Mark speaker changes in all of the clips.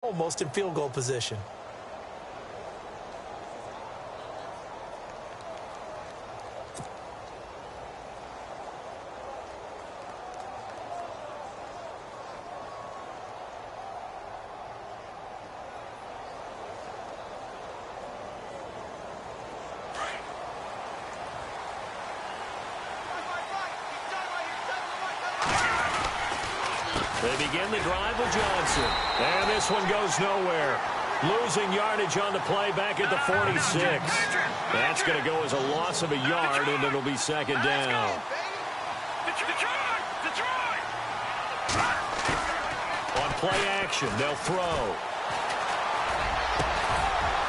Speaker 1: almost in field goal position.
Speaker 2: They begin the drive with Johnson. And this one goes nowhere. Losing yardage on the play back at the 46. That's going to go as a loss of a yard, and it'll be second down. On play action, they'll throw.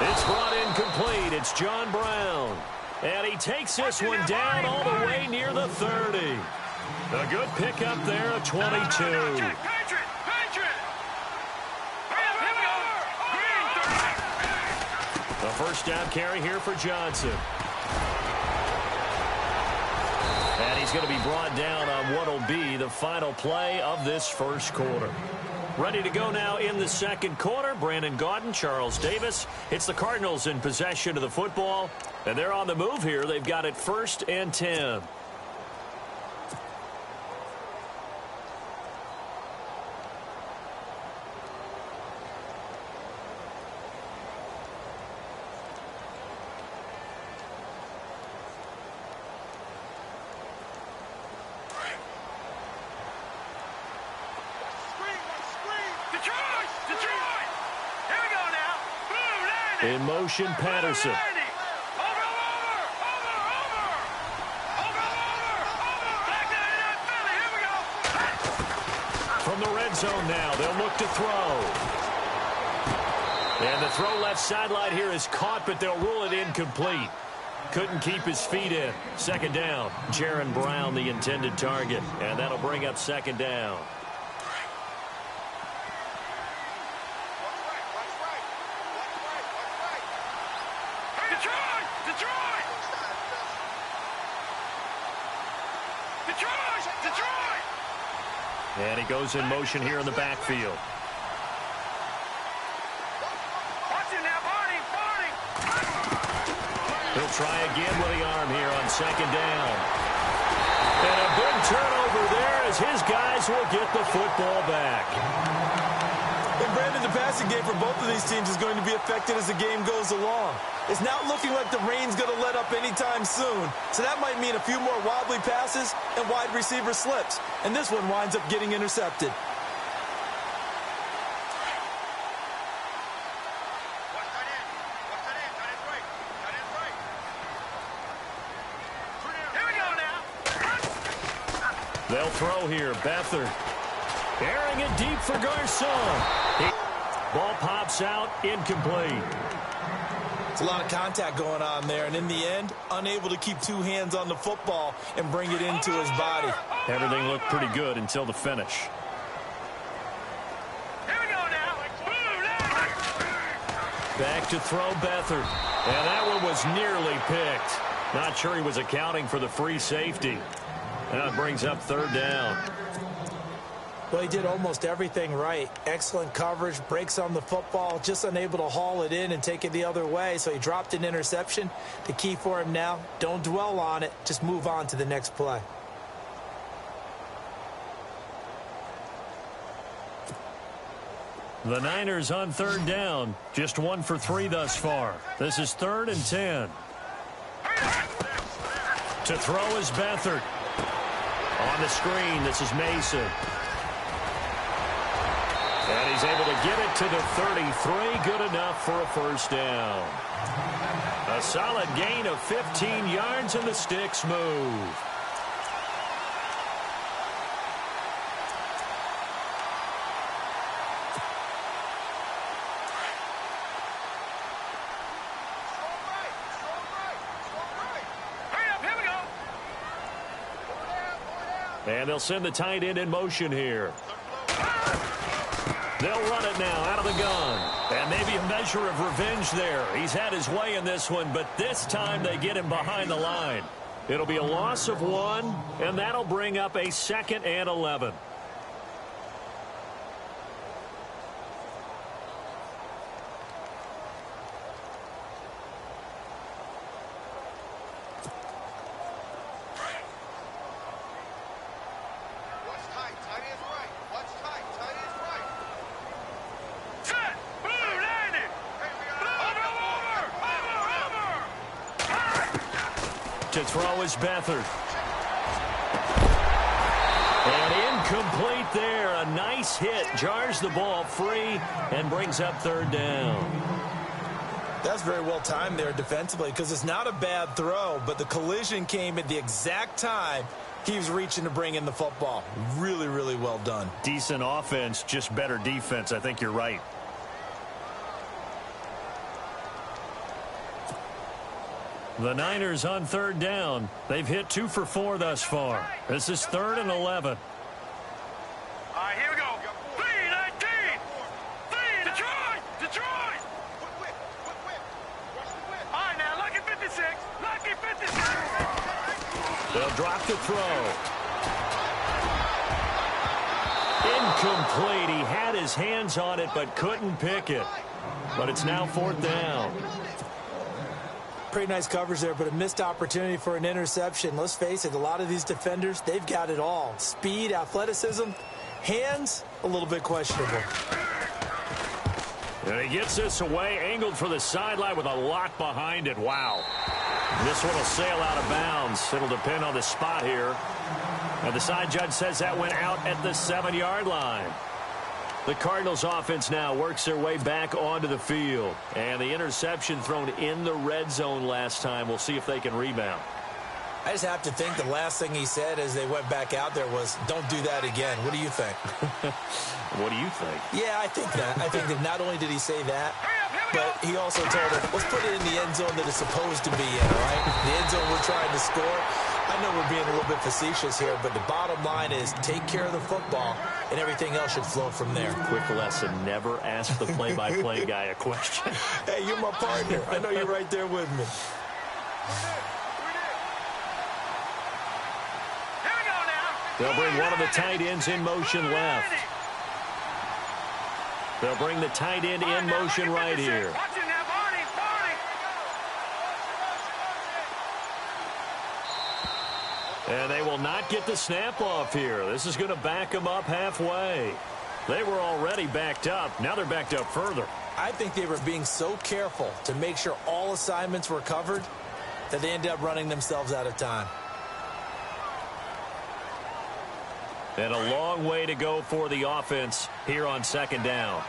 Speaker 2: It's brought in complete. It's John Brown. And he takes this one down all the way near the 30. A good pickup there of 22. The first down carry here for Johnson. And he's going to be brought down on what will be the final play of this first quarter. Ready to go now in the second quarter. Brandon Gaudin, Charles Davis. It's the Cardinals in possession of the football. And they're on the move here. They've got it 1st and 10. In motion, Patterson. From the red zone now, they'll look to throw. And the throw left sideline here is caught, but they'll rule it incomplete. Couldn't keep his feet in. Second down. Jaron Brown, the intended target. And that'll bring up second down. And he goes in motion here in the backfield. He'll try again with the arm here on second down. And a big turnover there as his guys will get the football back.
Speaker 1: And Brandon, the passing game for both of these teams is going to be affected as the game goes along. It's not looking like the rain's going to let up anytime soon. So that might mean a few more wobbly passes and wide receiver slips. And this one winds up getting intercepted.
Speaker 2: They'll throw here. Beathard airing it deep for Garcon. Ball pops out, incomplete.
Speaker 1: It's a lot of contact going on there, and in the end, unable to keep two hands on the football and bring it into his body.
Speaker 2: Everything looked pretty good until the finish. Back to throw Beathard. And that one was nearly picked. Not sure he was accounting for the free safety. That brings up third down.
Speaker 1: Well, he did almost everything right. Excellent coverage, breaks on the football, just unable to haul it in and take it the other way, so he dropped an interception. The key for him now, don't dwell on it, just move on to the next play.
Speaker 2: The Niners on third down, just 1 for 3 thus far. This is 3rd and 10. To throw is Beathard. On the screen, this is Mason. And he's able to get it to the 33. Good enough for a first down. A solid gain of 15 yards, and the sticks move. And they'll send the tight end in motion here. They'll run it now out of the gun. And maybe a measure of revenge there. He's had his way in this one, but this time they get him behind the line. It'll be a loss of 1, and that'll bring up a 2nd and 11. To throw is Beathard. And incomplete there. A nice hit. Jars the ball free and brings up third down.
Speaker 1: That's very well timed there defensively because it's not a bad throw, but the collision came at the exact time he was reaching to bring in the football. Really, really well done.
Speaker 2: Decent offense, just better defense. I think you're right. The Niners on third down. They've hit 2 for 4 thus far. This is 3rd and 11.
Speaker 3: All right, here we go. 3-19. Detroit! Detroit! All right, now, lucky 56. Lucky 56.
Speaker 2: They'll drop the throw. Incomplete. He had his hands on it but couldn't pick it. But it's now 4th down.
Speaker 1: Pretty nice coverage there, but a missed opportunity for an interception. Let's face it, a lot of these defenders, they've got it all. Speed, athleticism, hands, a little bit questionable.
Speaker 2: And he gets this away, angled for the sideline with a lot behind it. Wow. This one will sail out of bounds. It'll depend on the spot here. And the side judge says that went out at the 7-yard line. The Cardinals offense now works their way back onto the field. And the interception thrown in the red zone last time. We'll see if they can rebound.
Speaker 1: I just have to think the last thing he said as they went back out there was, don't do that again. What do you think?
Speaker 2: What do you think?
Speaker 1: Yeah, I think that. I think that not only did he say that, but he also told him, let's put it in the end zone that it's supposed to be in, all right? The end zone we're trying to score. I know we're being a little bit facetious here, but the bottom line is take care of the football, and everything else should flow from there.
Speaker 2: Quick lesson, never ask the play-by-play guy a question.
Speaker 1: Hey, you're my partner. I know you're right there with me.
Speaker 3: Here we go now.
Speaker 2: They'll bring one of the tight ends in motion left. They'll bring the tight end in motion right here.
Speaker 3: Watch it now, Barney.
Speaker 2: And they will not get the snap off here. This is going to back them up halfway. They were already backed up. Now they're backed up further.
Speaker 1: I think they were being so careful to make sure all assignments were covered that they ended up running themselves out of time.
Speaker 2: And a long way to go for the offense here on 2nd down.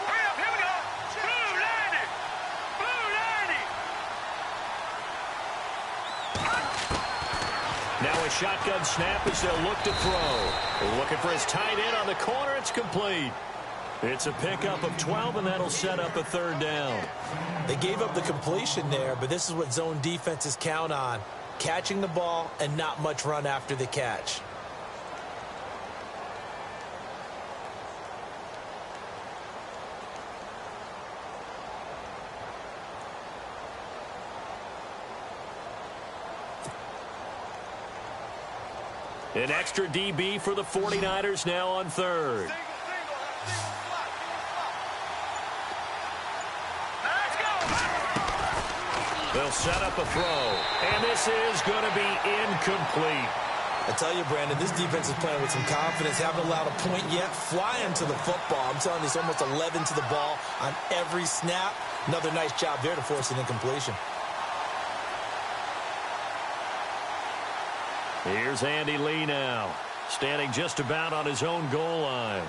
Speaker 3: Hurry up, here we go. Blue 90. Blue 90.
Speaker 2: Now a shotgun snap as they'll look to throw. They're looking for his tight end on the corner. It's complete. It's a pickup of 12, and that'll set up a 3rd down.
Speaker 1: They gave up the completion there, but this is what zone defenses count on. Catching the ball and not much run after the catch.
Speaker 2: An extra DB for the 49ers now on 3rd. They'll set up a throw, and this is going to be incomplete.
Speaker 1: I tell you, Brandon, this defense is playing with some confidence. Haven't allowed a point yet. Flying to the football. I'm telling you, it's almost 11 to the ball on every snap. Another nice job there to force an incompletion.
Speaker 2: Here's Andy Lee now, standing just about on his own goal line.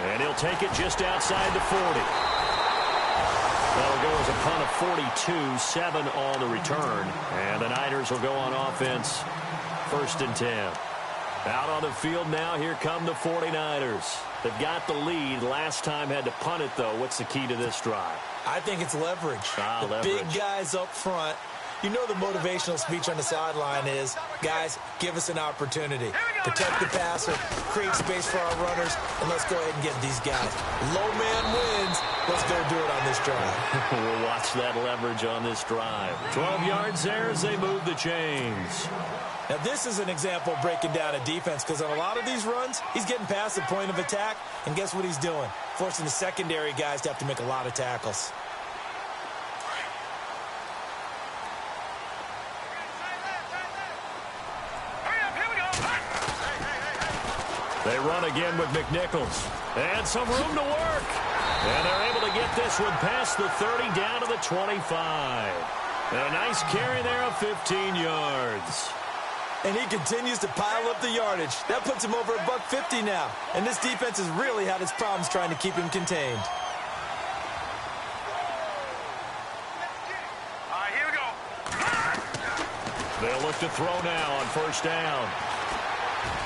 Speaker 2: And he'll take it just outside the 40. That'll go as a punt of 42, 7 on the return. And the Niners will go on offense, 1st and 10. Out on the field now, here come the 49ers. They've got the lead. Last time had to punt it, though. What's the key to this drive?
Speaker 1: I think it's leverage. The
Speaker 2: leverage.
Speaker 1: Big guys up front. You know the motivational speech on the sideline is, guys, give us an opportunity. Protect the passer, create space for our runners, and let's go ahead and get these guys. Low man wins. Let's go do it on this drive.
Speaker 2: We'll watch that leverage on this drive. 12 yards there as they move the chains.
Speaker 1: Now, this is an example of breaking down a defense because on a lot of these runs, he's getting past the point of attack, and guess what he's doing? forcing the secondary guys to have to make a lot of tackles.
Speaker 2: They run again with McNichols. And some room to work. And they're able to get this one past the 30 down to the 25. And a nice carry there of 15 yards.
Speaker 1: And he continues to pile up the yardage. That puts him over $150 now. And this defense has really had its problems trying to keep him contained.
Speaker 3: All right, here we go.
Speaker 2: They'll look to throw now on first down.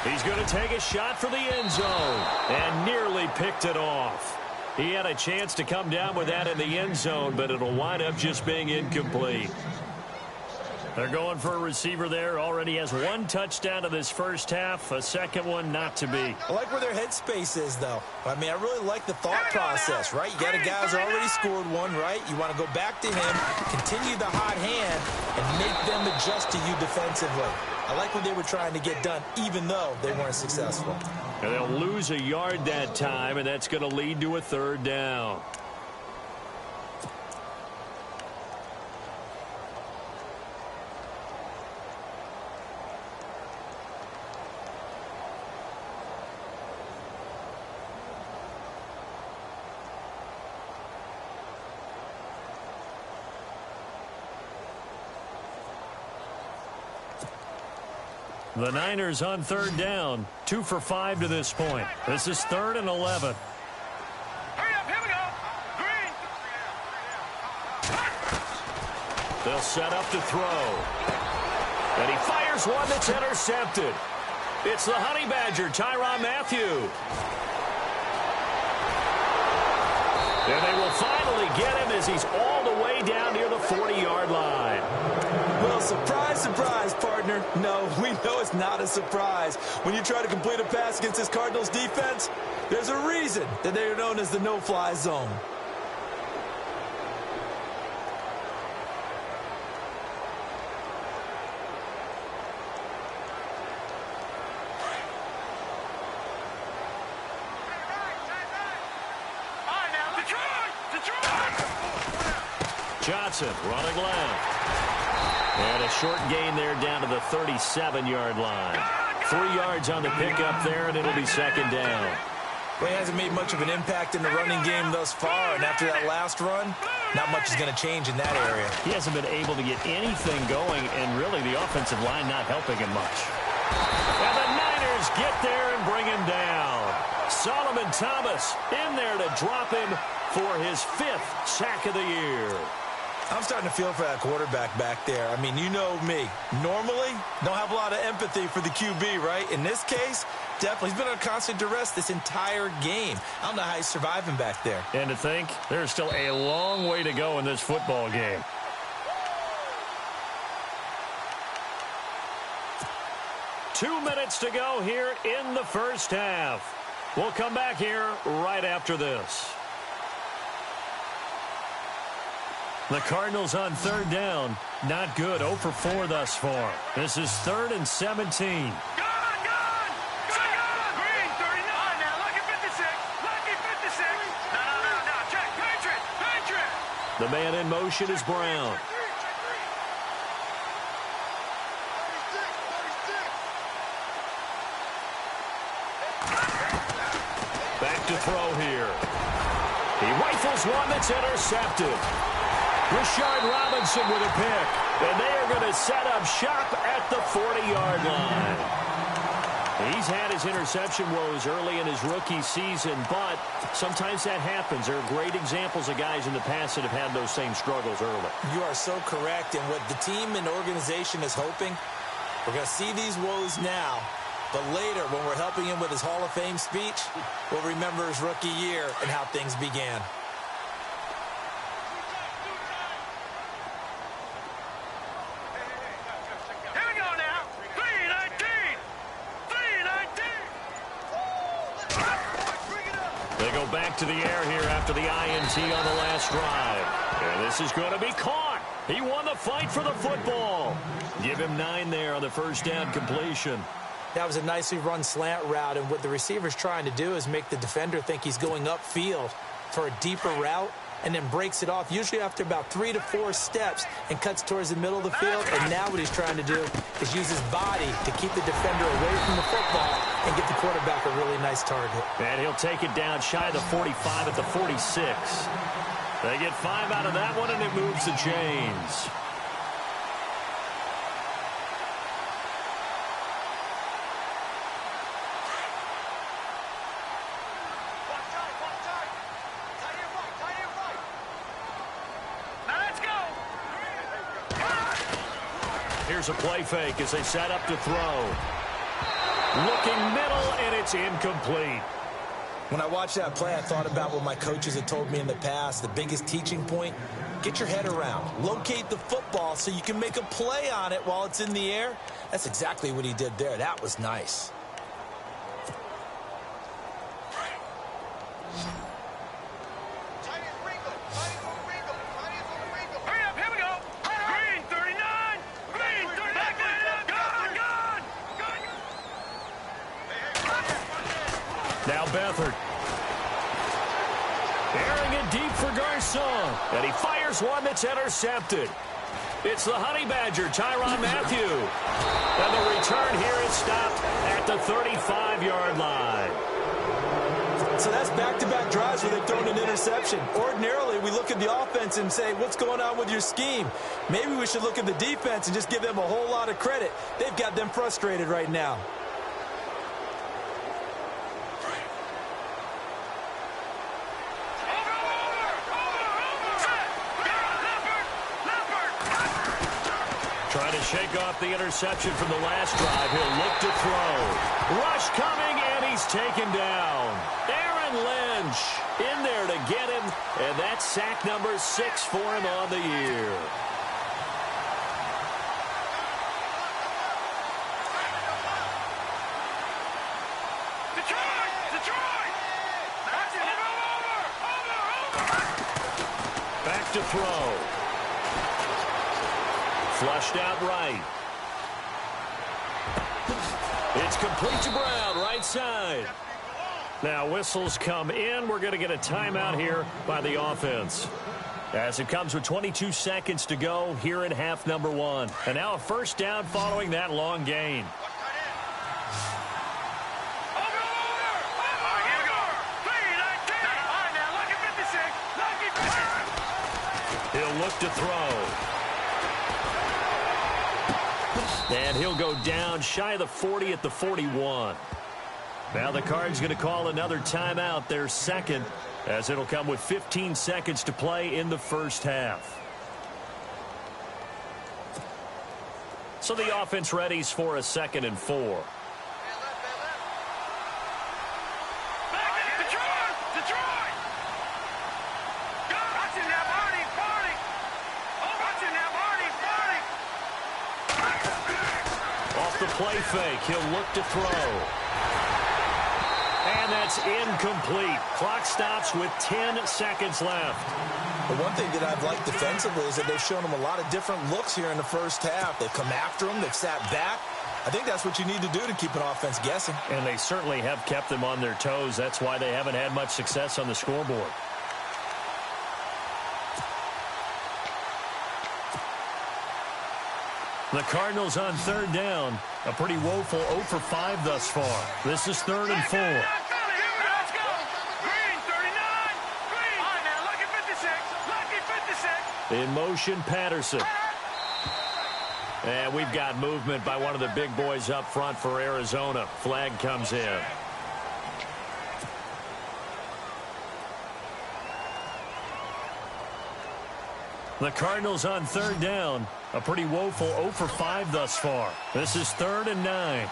Speaker 2: He's going to take a shot for the end zone and nearly picked it off. He had a chance to come down with that in the end zone, but it'll wind up just being incomplete. They're going for a receiver there. Already has one touchdown to this first half. A second one not to be.
Speaker 1: I like where their headspace is, though. I mean, I really like the thought process, right? You got a guy who's already scored one, right? You want to go back to him, continue the hot hand, and make them adjust to you defensively. I like what they were trying to get done, even though they weren't successful.
Speaker 2: And they'll lose a yard that time, and that's going to lead to a third down. The Niners on third down, 2 for 5 to this point. This is 3rd and 11.
Speaker 3: Hurry up, here we go. Green.
Speaker 2: They'll set up to throw. And he fires one that's intercepted. It's the Honey Badger, Tyrann Mathieu. And they will finally get him as he's all the way down near the 40-yard line.
Speaker 1: Well, surprise, surprise, partner. No, we know it's not a surprise. When you try to complete a pass against this Cardinals defense, there's a reason that they are known as the no-fly zone.
Speaker 2: Johnson running left. And a short gain there down to the 37-yard line. 3 yards on the pickup there, and it'll be second down.
Speaker 1: Well, he hasn't made much of an impact in the running game thus far, and after that last run, not much is going to change in that area.
Speaker 2: He hasn't been able to get anything going, and really the offensive line not helping him much. And the Niners get there and bring him down. Solomon Thomas in there to drop him for his 5th sack of the year.
Speaker 1: I'm starting to feel for that quarterback back there. I mean, you know me. Normally, don't have a lot of empathy for the QB, right? In this case, definitely. He's been under constant duress this entire game. I don't know how he's surviving back there.
Speaker 2: And to think, there's still a long way to go in this football game. Two minutes to go here in the first half. We'll come back here right after this. The Cardinals on third down. Not good. 0 for 4 thus far. This is 3rd and 17.
Speaker 3: Gone! Green, 39. Now, lucky 56. Lucky 56. No. Check. Patriot.
Speaker 2: The man in motion is Brown. Back to throw here. He rifles one that's intercepted. Rashard Robinson with a pick. And they are going to set up shop at the 40-yard line. He's had his interception woes early in his rookie season, but sometimes that happens. There are great examples of guys in the past that have had those same struggles early.
Speaker 1: You are so correct. And what the team and organization is hoping, we're going to see these woes now, but later when we're helping him with his Hall of Fame speech, we'll remember his rookie year and how things began.
Speaker 2: Back to the air here after the INT on the last drive. And this is going to be caught. He won the fight for the football. Give him 9 there on the first down completion.
Speaker 4: That was a nicely run slant route, and what the receiver's trying to do is make the defender think he's going upfield for a deeper route, and then breaks it off, usually after about 3 to 4 steps, and cuts towards the middle of the field. And now what he's trying to do is use his body to keep the defender away from the football and get the quarterback a really nice target.
Speaker 2: And he'll take it down shy of the 45 at the 46. They get 5 out of that one, and it moves the chains. Here's a play fake as they set up to throw. Looking middle, and it's incomplete.
Speaker 4: When I watched that play, I thought about what my coaches had told me in the past. The biggest teaching point, get your head around. Locate the football so you can make a play on it while it's in the air. That's exactly what he did there. That was nice.
Speaker 2: Now Beathard. Airing it deep for Garcon. And he fires one that's intercepted. It's the Honey Badger, Tyrann Mathieu. And the return here is stopped at the 35-yard line.
Speaker 1: So that's back-to-back drives where they've thrown an interception. Ordinarily, we look at the offense and say, what's going on with your scheme? Maybe we should look at the defense and just give them a whole lot of credit. They've got them frustrated right now.
Speaker 2: Trying to shake off the interception from the last drive. He'll look to throw. Rush coming, and he's taken down. Aaron Lynch in there to get him, and that's sack number 6 for him on the year. Back to throw. Flushed out right. It's complete to Brown, right side. Now whistles come in. We're going to get a timeout here by the offense. As it comes with 22 seconds to go here in half number 1. And now a first down following that long gain. He'll look to throw. And he'll go down shy of the 40 at the 41. Now the Cards going to call another timeout, their second, as it'll come with 15 seconds to play in the first half. So the offense readies for a 2nd and 4. The play fake. He'll look to throw. And that's incomplete. Clock stops with 10 seconds left.
Speaker 4: The one thing that I've liked defensively is that they've shown them a lot of different looks here in the first half. They've come after them. They've sat back. I think that's what you need to do to keep an offense guessing.
Speaker 2: And they certainly have kept them on their toes. That's why they haven't had much success on the scoreboard. The Cardinals on 3rd down. A pretty woeful 0 for 5 thus far. This is 3rd and 4. In motion, Patterson. And we've got movement by one of the big boys up front for Arizona. Flag comes in. The Cardinals on 3rd down. A pretty woeful 0 for 5 thus far. This is 3rd and 9.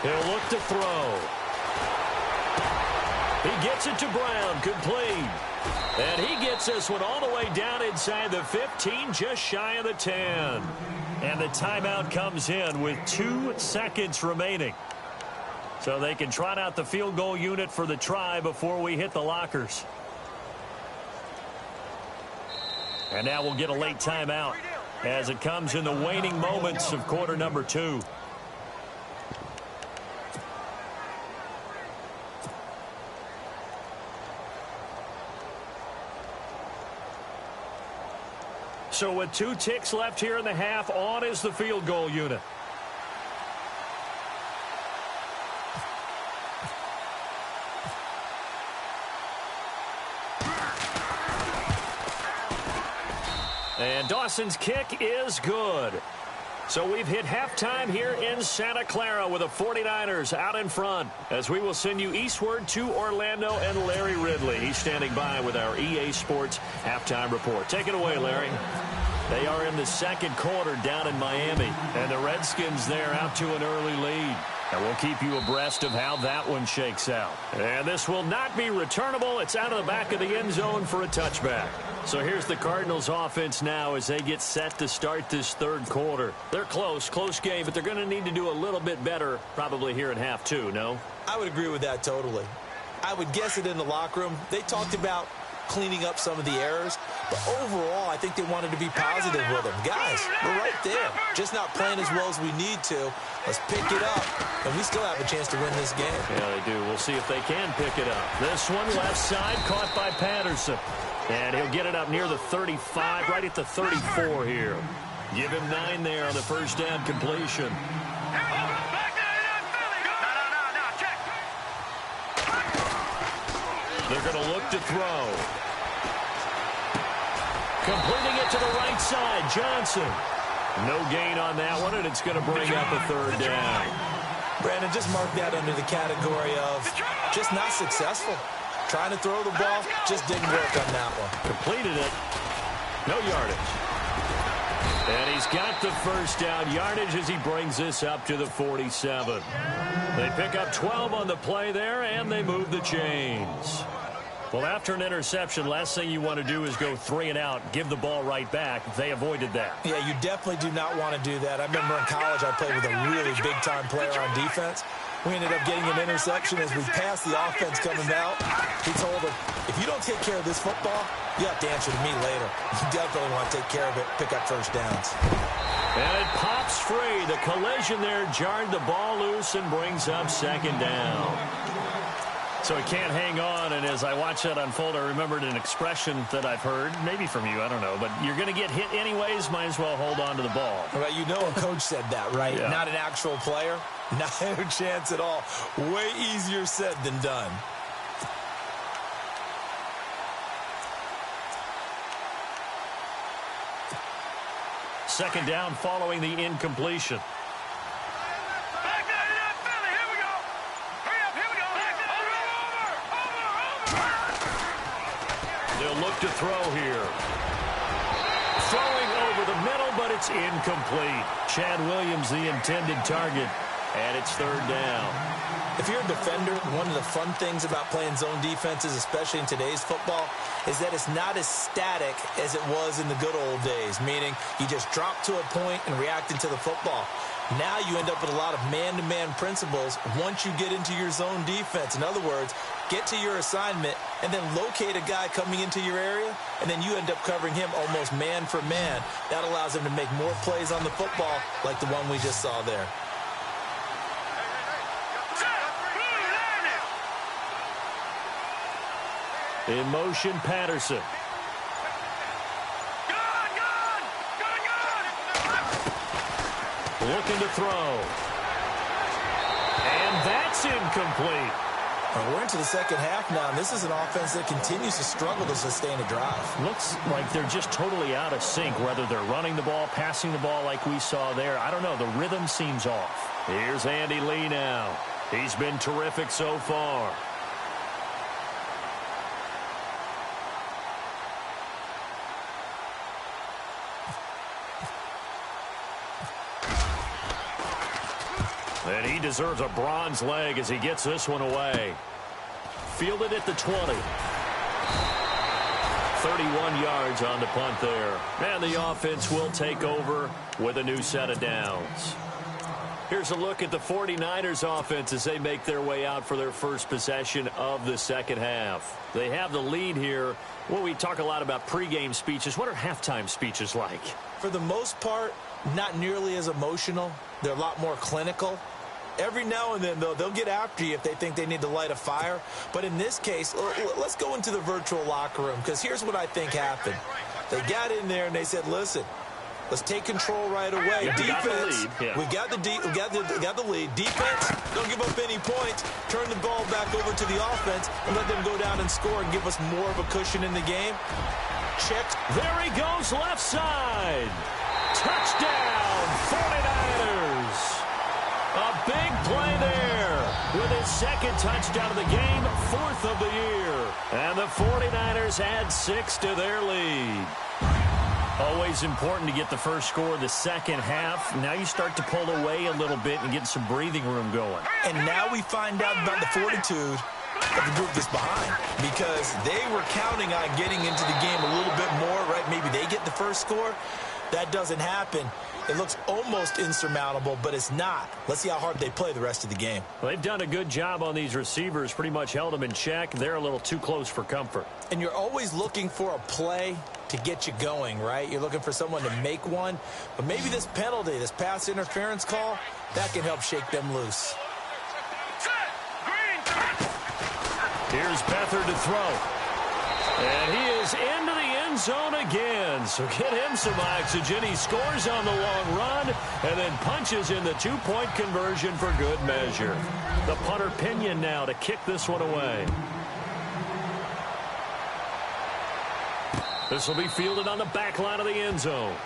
Speaker 2: He'll look to throw. He gets it to Brown, complete. And he gets this one all the way down inside the 15, just shy of the 10. And the timeout comes in with 2 seconds remaining. So they can trot out the field goal unit for the try before we hit the lockers. And now we'll get a late timeout as it comes in the waning moments of quarter number 2. So with 2 ticks left here in the half, on is the field goal unit. And Dawson's kick is good. So we've hit halftime here in Santa Clara with the 49ers out in front as we will send you eastward to Orlando and Larry Ridley. He's standing by with our EA Sports halftime report. Take it away, Larry. They are in the second quarter down in Miami, and the Redskins there out to an early lead. And we'll keep you abreast of how that one shakes out. And this will not be returnable. It's out of the back of the end zone for a touchback. So here's the Cardinals offense now as they get set to start this third quarter. They're close game, but they're going to need to do a little bit better probably here in half 2, no?
Speaker 4: I would agree with that totally. I would guess it in the locker room. They talked about cleaning up some of the errors, but overall I think they wanted to be positive with them. Guys, we're right there, just not playing as well as we need to. Let's pick it up, and we still have a chance to win this game.
Speaker 2: Yeah, they do. We'll see if they can pick it up. This one left side caught by Patterson, and he'll get it up near the 35, right at the 34 here. Give him 9 there on the first down completion. They're going to look to throw. Completing it to the right side, Johnson. No gain on that one, and it's going to bring up a third down.
Speaker 4: Brandon, just mark that under the category of just not successful. Trying to throw the ball, just didn't work on that one.
Speaker 2: Completed it. No yardage. And he's got the first down yardage as he brings this up to the 47. They pick up 12 on the play there, and they move the chains. Well, after an interception, last thing you want to do is go 3 and out, give the ball right back. They avoided that. Yeah,
Speaker 4: you definitely do not want to do that. I remember in college I played with a really big-time player on defense. We ended up getting an interception as we passed the offense coming out. He told him, if you don't take care of this football, you have to answer to me later. You definitely want to take care of it, pick up first downs.
Speaker 2: And it pops free. The collision there jarred the ball loose and brings up second down. So he can't hang on, and as I watch that unfold, I remembered an expression that I've heard, maybe from you, I don't know, but you're going to get hit anyways, might as well hold on to the ball.
Speaker 4: Well, you know a coach said that, right?
Speaker 2: Yeah.
Speaker 4: Not an actual player. Not a chance at all. Way easier said than done.
Speaker 2: Second down following the incompletion. They'll look to throw here. Throwing over the middle, but it's incomplete. Chad Williams, the intended target, and it's third down.
Speaker 4: If you're a defender, one of the fun things about playing zone defenses, especially in today's football, is that it's not as static as it was in the good old days, meaning you just drop to a point and react into the football. Now you end up with a lot of man-to-man principles once you get into your zone defense. In other words, get to your assignment and then locate a guy coming into your area, and then you end up covering him almost man for man. That allows him to make more plays on the football like the one we just saw there.
Speaker 2: In motion, Patterson. Looking to throw. And that's incomplete.
Speaker 4: Well, we're into the second half now, and this is an offense that continues to struggle to sustain a drive.
Speaker 2: Looks like they're just totally out of sync, whether they're running the ball, passing the ball like we saw there. I don't know. The rhythm seems off. Here's Andy Lee now. He's been terrific so far. And he deserves a bronze leg as he gets this one away. fielded at the 20. 31 yards on the punt there. And the offense will take over with a new set of downs. Here's a look at the 49ers offense as they make their way out for their first possession of the second half. They have the lead here. Well, we talk a lot about pregame speeches. What are halftime speeches like?
Speaker 4: For the most part, not nearly as emotional. They're a lot more clinical. Every now and then, though, they'll get after you if they think they need to light a fire. But in this case, let's go into the virtual locker room, because here's what I think happened. They got in there and they said, listen, let's take control right away.
Speaker 2: Yeah,
Speaker 4: Defense,
Speaker 2: we
Speaker 4: got the lead. Defense, don't give up any points. Turn the ball back over to the offense and let them go down and score and give us more of a cushion in the game. Check.
Speaker 2: There he goes, left side. Touchdown, 49ers. A big play there with his second touchdown of the game, fourth of the year. And the 49ers add 6 to their lead. Always important to get the first score of the second half. Now you start to pull away a little bit and get some breathing room going.
Speaker 4: And now we find out about the fortitude of the group that's behind, because they were counting on getting into the game a little bit more, right? Maybe they get the first score. That doesn't happen. It looks almost insurmountable, but it's not. Let's see how hard they play the rest of the game.
Speaker 2: Well, they've done a good job on these receivers, pretty much held them in check. They're a little too close for comfort.
Speaker 4: And you're always looking for a play to get you going, right? You're looking for someone to make one. But maybe this penalty, this pass interference call, that can help shake them loose.
Speaker 2: Here's Beathard to throw. And he is into the end zone again. So get him some oxygen. He scores on the long run and then punches in the two-point conversion for good measure. The punter Pinion now to kick this one away. This will be fielded on the back line of the end zone.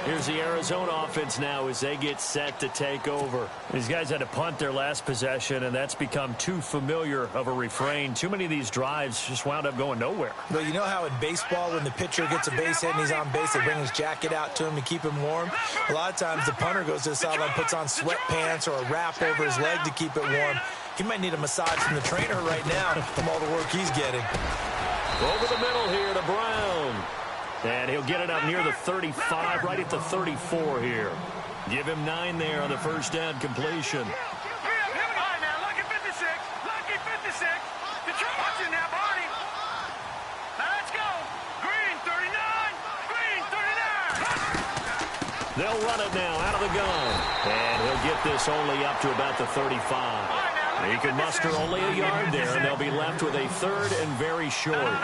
Speaker 2: Here's the Arizona offense now as they get set to take over. These guys had to punt their last possession, and that's become too familiar of a refrain. Too many of these drives just wound up going nowhere.
Speaker 4: Well, you know how in baseball when the pitcher gets a base hit and he's on base, they bring his jacket out to him to keep him warm? A lot of times the punter goes to the sideline, puts on sweatpants or a wrap over his leg to keep it warm. He might need a massage from the trainer right now from all the work he's getting.
Speaker 2: Over the middle here to Brown. And he'll get it up near the 35, right at the 34 here. Give him 9 there on the first down completion.
Speaker 3: All right, now, lucky 56. Lucky 56. Detroit, watch it now, Barney. Now, let's go. Green, 39. Green, 39.
Speaker 2: They'll run it now out of the gun. And he'll get this only up to about the 35. He can muster only a yard there, and they'll be left with a third and very short.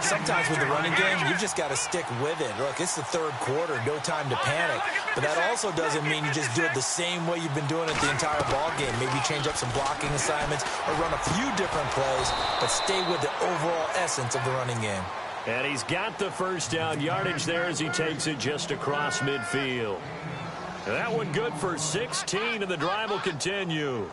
Speaker 4: Sometimes with the running game, you've just got to stick with it. Look, it's the third quarter, no time to panic. But that also doesn't mean you just do it the same way you've been doing it the entire ball game. Maybe change up some blocking assignments or run a few different plays, but stay with the overall essence of the running game.
Speaker 2: And he's got the first down yardage there as he takes it just across midfield. And that one good for 16, and the drive will continue.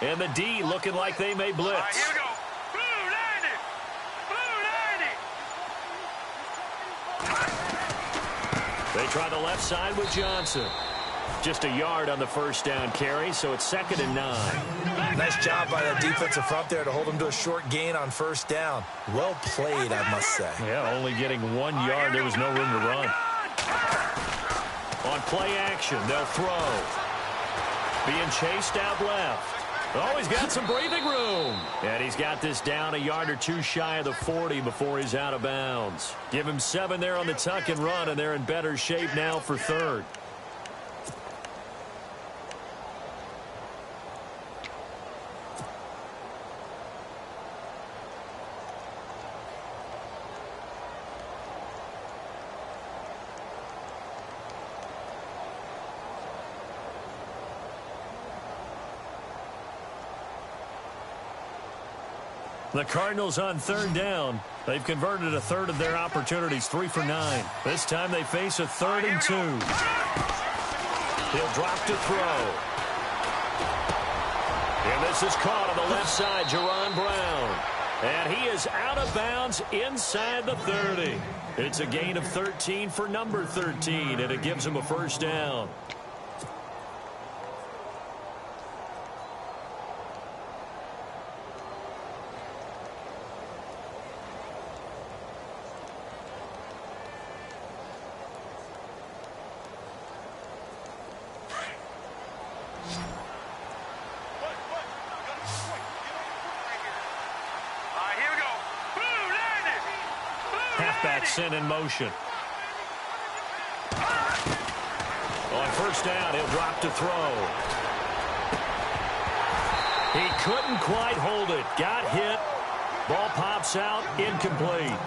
Speaker 2: And the D looking like they may blitz.
Speaker 3: Right, here we go. Blue 90. Blue 90.
Speaker 2: They try the left side with Johnson. Just a yard on the first down carry, so it's 2nd and 9.
Speaker 4: Nice job by that defensive front there to hold him to a short gain on first down. Well played, I must say.
Speaker 2: Yeah, only getting 1 yard. There was no room to run. On play action, they'll throw. Being chased out left. Oh, he's got some breathing room. And he's got this down a yard or two shy of the 40 before he's out of bounds. Give him 7 there on the tuck and run, and they're in better shape now for third. The Cardinals on third down. They've converted a third of their opportunities, 3 for 9. This time they face a 3rd and 2. He'll drop to throw. And this is caught on the left side, Jerron Brown. And he is out of bounds inside the 30. It's a gain of 13 for number 13, and it gives him a first down. Halfback sent in motion. On first down, he'll drop to throw. He couldn't quite hold it. Got hit. Ball pops out. Incomplete.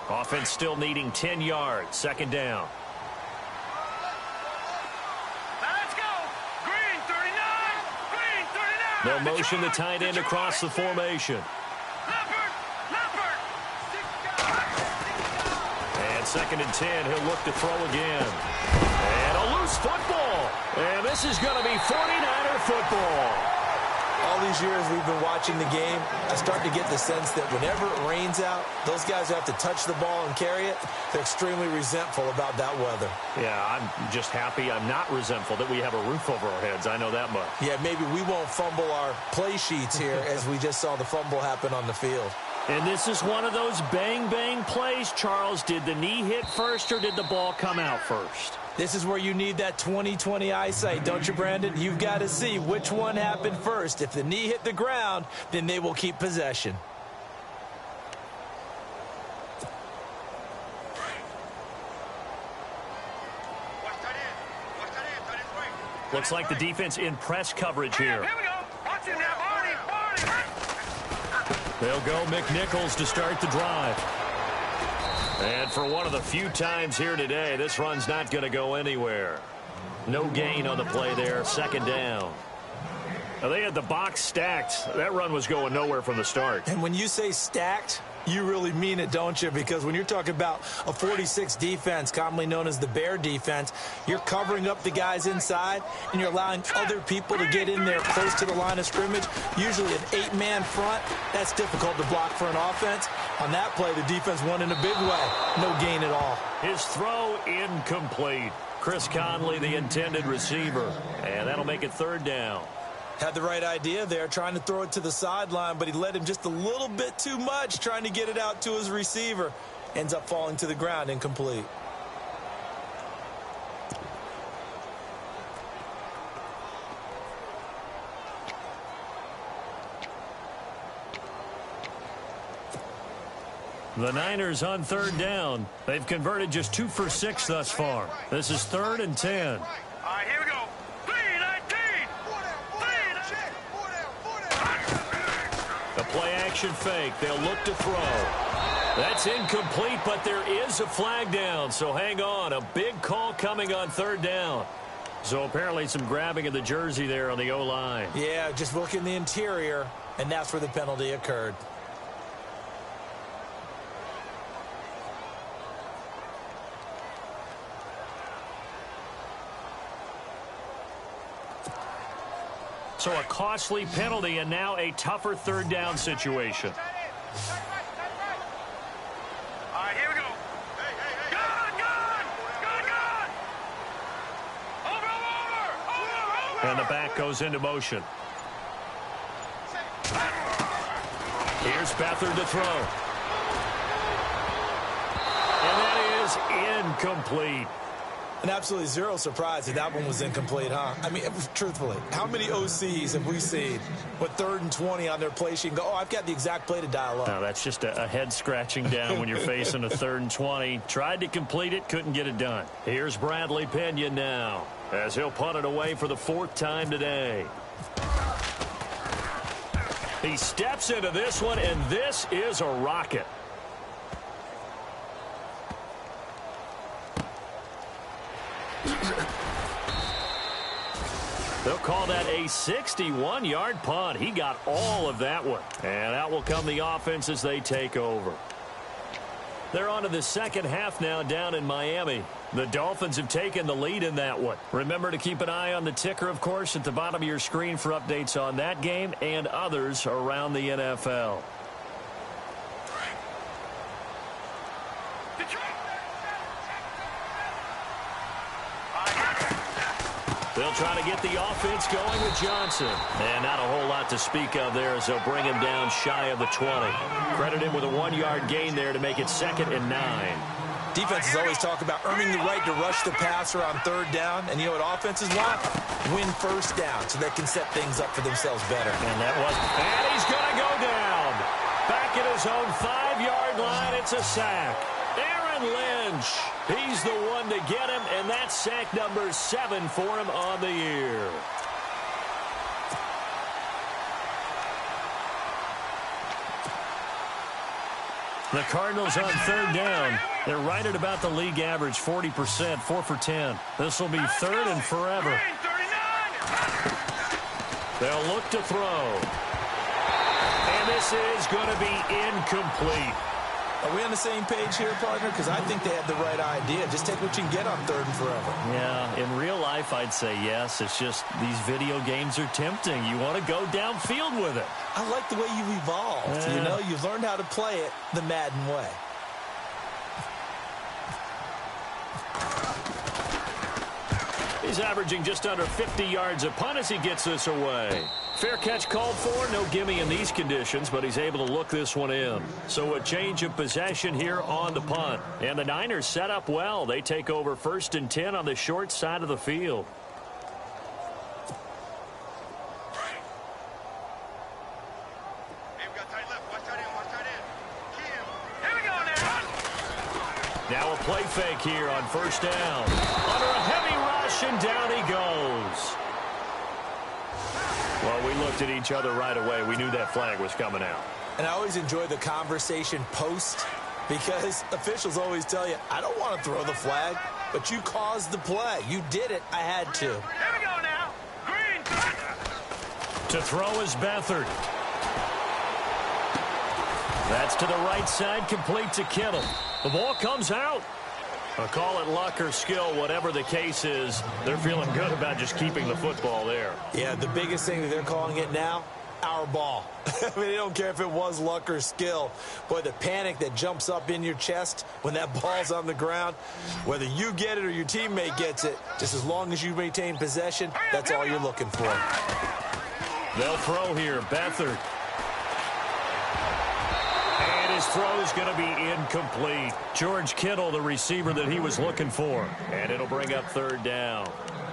Speaker 2: Offense still needing 10 yards. Second down.
Speaker 3: Let's go. Green 39. Green 39.
Speaker 2: They'll motion the tight end across the formation.
Speaker 3: Leopard.
Speaker 2: And second and 10. He'll look to throw again. And a loose football. And this is going to be 49er football.
Speaker 4: All these years we've been watching the game, I start to get the sense that whenever it rains out, those guys who have to touch the ball and carry it, they're extremely resentful about that weather.
Speaker 2: Yeah, I'm just happy I'm not resentful that we have a roof over our heads. I know that much.
Speaker 4: Yeah, maybe we won't fumble our play sheets here as we just saw the fumble happen on the field.
Speaker 2: And this is one of those bang-bang plays, Charles. Did the knee hit first or did the ball come out first?
Speaker 4: This is where you need that 20/20 eyesight, don't you, Brandon? You've got to see which one happened first. If the knee hit the ground, then they will keep possession.
Speaker 2: Looks like the defense in press coverage here.
Speaker 3: Here we go. Watch him now, Barney.
Speaker 2: They'll go McNichols to start the drive. And for one of the few times here today, this run's not going to go anywhere. No gain on the play there. Second down. Now, they had the box stacked. That run was going nowhere from the start.
Speaker 4: And when you say stacked, you really mean it, don't you? Because when you're talking about a 46 defense, commonly known as the Bear defense, you're covering up the guys inside, and you're allowing other people to get in there close to the line of scrimmage. Usually an 8-man front. That's difficult to block for an offense. On that play, the defense won in a big way. No gain at all.
Speaker 2: His throw incomplete. Chris Conley, the intended receiver. And that'll make it third down.
Speaker 4: Had the right idea there, trying to throw it to the sideline, but he led him just a little bit too much, trying to get it out to his receiver. Ends up falling to the ground, incomplete.
Speaker 2: The Niners on third down. They've converted just 2 for 6 thus far. This is 3rd and 10.
Speaker 3: All right, here we go. 3-19.
Speaker 2: The play action fake. They'll look to throw. That's incomplete, but there is a flag down, so hang on. A big call coming on third down. So apparently some grabbing of the jersey there on the O-line.
Speaker 4: Yeah, just look in the interior, and that's where the penalty occurred.
Speaker 2: So a costly penalty and now a tougher third down situation.
Speaker 3: All right, here we go. Gun! Over!
Speaker 2: And the back goes into motion. Here's Beathard to throw. And that is incomplete.
Speaker 4: And absolutely zero surprise that that one was incomplete, huh? I mean, truthfully, how many OCs have we seen with 3rd and 20 on their play sheet and go, oh, I've got the exact play to dial up?
Speaker 2: No, that's just a head scratching down when you're facing a 3rd and 20. Tried to complete it, couldn't get it done. Here's Bradley Pinion now as he'll punt it away for the 4th time today. He steps into this one, and this is a rocket. They'll call that a 61-yard punt. He got all of that one. And out will come the offense as they take over. They're on to the second half now down in Miami. The Dolphins have taken the lead in that one. Remember to keep an eye on the ticker, of course, at the bottom of your screen for updates on that game and others around the NFL. They'll try to get the offense going with Johnson. And not a whole lot to speak of there as they'll bring him down shy of the 20. Credit him with a 1-yard gain there to make it 2nd and 9.
Speaker 4: Defenses always talk about earning the right to rush the passer on 3rd down. And you know what offenses want? Win 1st down so they can set things up for themselves better.
Speaker 2: And he's going to go down. Back at his own 5-yard line, it's a sack. Aaron Lynch, he's the one to get him, and that's sack number 7 for him on the year. The Cardinals on 3rd down. They're right at about the league average, 40%, 4 for 10. This will be 3rd and forever. They'll look to throw. And this is going to be incomplete.
Speaker 4: Are we on the same page here, partner? Because I think they had the right idea. Just take what you can get on 3rd and forever.
Speaker 2: Yeah, in real life, I'd say yes. It's just these video games are tempting. You want to go downfield with it.
Speaker 4: I like the way you've evolved. You know, you've learned how to play it the Madden way.
Speaker 2: He's averaging just under 50 yards a punt as he gets this away. Fair catch called for. No gimme in these conditions, but he's able to look this one in. So a change of possession here on the punt. And the Niners set up well. They take over 1st and 10 on the short side of the field. Now a play fake here on 1st down. Under a heavy rush, and down he goes. Well, we looked at each other right away. We knew that flag was coming out.
Speaker 4: And I always enjoy the conversation post because officials always tell you, I don't want to throw the flag, but you caused the play. You did it. I had to.
Speaker 3: Here we go now. Green.
Speaker 2: To throw is Beathard. That's to the right side, complete to Kittle. The ball comes out. Call it luck or skill, whatever the case is. They're feeling good about just keeping the football there.
Speaker 4: Yeah, the biggest thing that they're calling it now, our ball. I mean, they don't care if it was luck or skill. Boy, the panic that jumps up in your chest when that ball's on the ground, whether you get it or your teammate gets it, just as long as you maintain possession, that's all you're looking for.
Speaker 2: They'll throw here. Beathard. And his throw is going to be incomplete. George Kittle, the receiver that he was looking for. And it'll bring up 3rd down.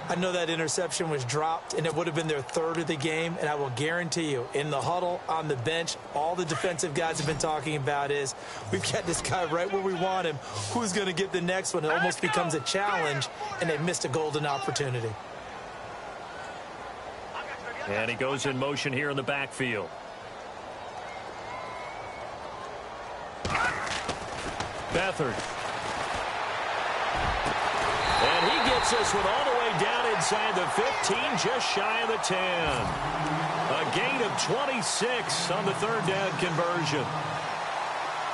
Speaker 4: I know that interception was dropped, and it would have been their 3rd of the game, and I will guarantee you, in the huddle, on the bench, all the defensive guys have been talking about is, we've got this guy right where we want him. Who's going to get the next one? It almost becomes a challenge, and they missed a golden opportunity.
Speaker 2: And he goes in motion here in the backfield. Beathard. And he gets this one all the way down inside the 15, just shy of the 10. A gain of 26 on the 3rd down conversion.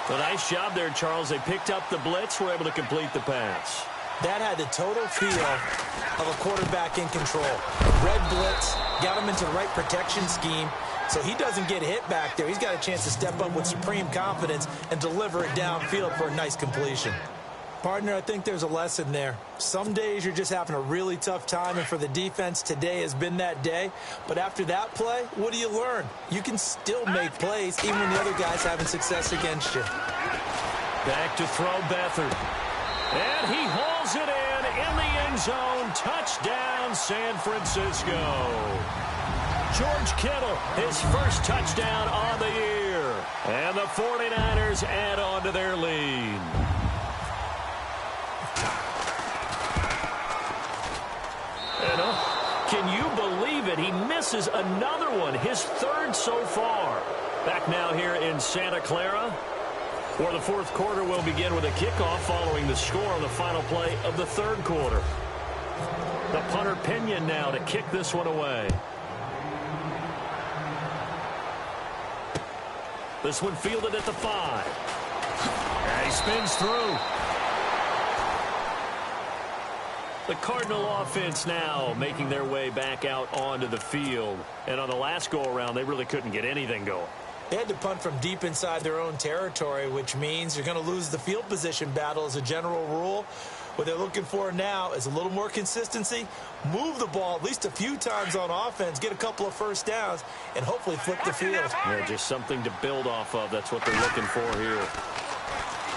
Speaker 2: A nice job there, Charles. They picked up the blitz, were able to complete the pass.
Speaker 4: That had the total feel of a quarterback in control. Red blitz, got him into the right protection scheme, so he doesn't get hit back there. He's got a chance to step up with supreme confidence and deliver it downfield for a nice completion. Partner, I think there's a lesson there. Some days you're just having a really tough time, and for the defense, today has been that day. But after that play, what do you learn? You can still make plays even when the other guy's having success against you.
Speaker 2: Back to throw Beathard. And he hauls it in the end zone. Touchdown, San Francisco. George Kittle, his first touchdown on the year. And the 49ers add on to their lead. Can you believe it? He misses another one, his 3rd so far. Back now here in Santa Clara, where the 4th quarter will begin with a kickoff following the score on the final play of the 3rd quarter. The punter Pinion now to kick this one away. This one fielded at the 5. And He spins through. The Cardinal offense now making their way back out onto the field. And on the last go-around, they really couldn't get anything going.
Speaker 4: They had to punt from deep inside their own territory, which means you're going to lose the field position battle as a general rule. What they're looking for now is a little more consistency, move the ball at least a few times on offense, get a couple of first downs, and hopefully flip the field.
Speaker 2: Yeah, just something to build off of. That's what they're looking for here.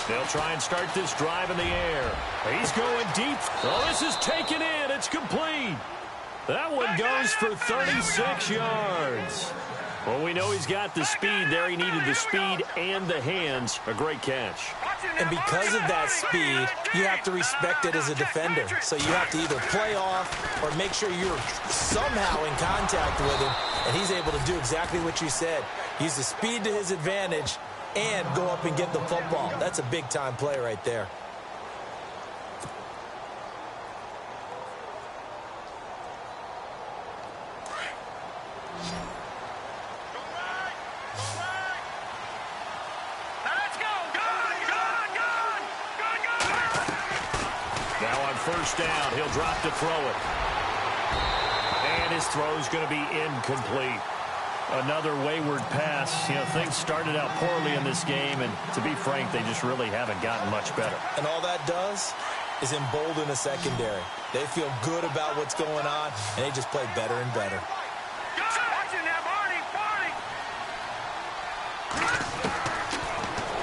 Speaker 2: They'll try and start this drive in the air. He's going deep. Oh, this is taken in. It's complete. That one goes for 36 yards. Well, we know he's got the speed there. He needed the speed and the hands. A great catch.
Speaker 4: And because of that speed, you have to respect it as a defender. So you have to either play off or make sure you're somehow in contact with him. And he's able to do exactly what you said. Use the speed to his advantage and go up and get the football. That's a big-time play right there.
Speaker 2: Now on first down, he'll drop to throw it. And his throw's going to be incomplete. Another wayward pass. You know, things started out poorly in this game, and to be frank, they just really haven't gotten much better.
Speaker 4: And all that does is embolden the secondary. They feel good about what's going on, and they just play better and better.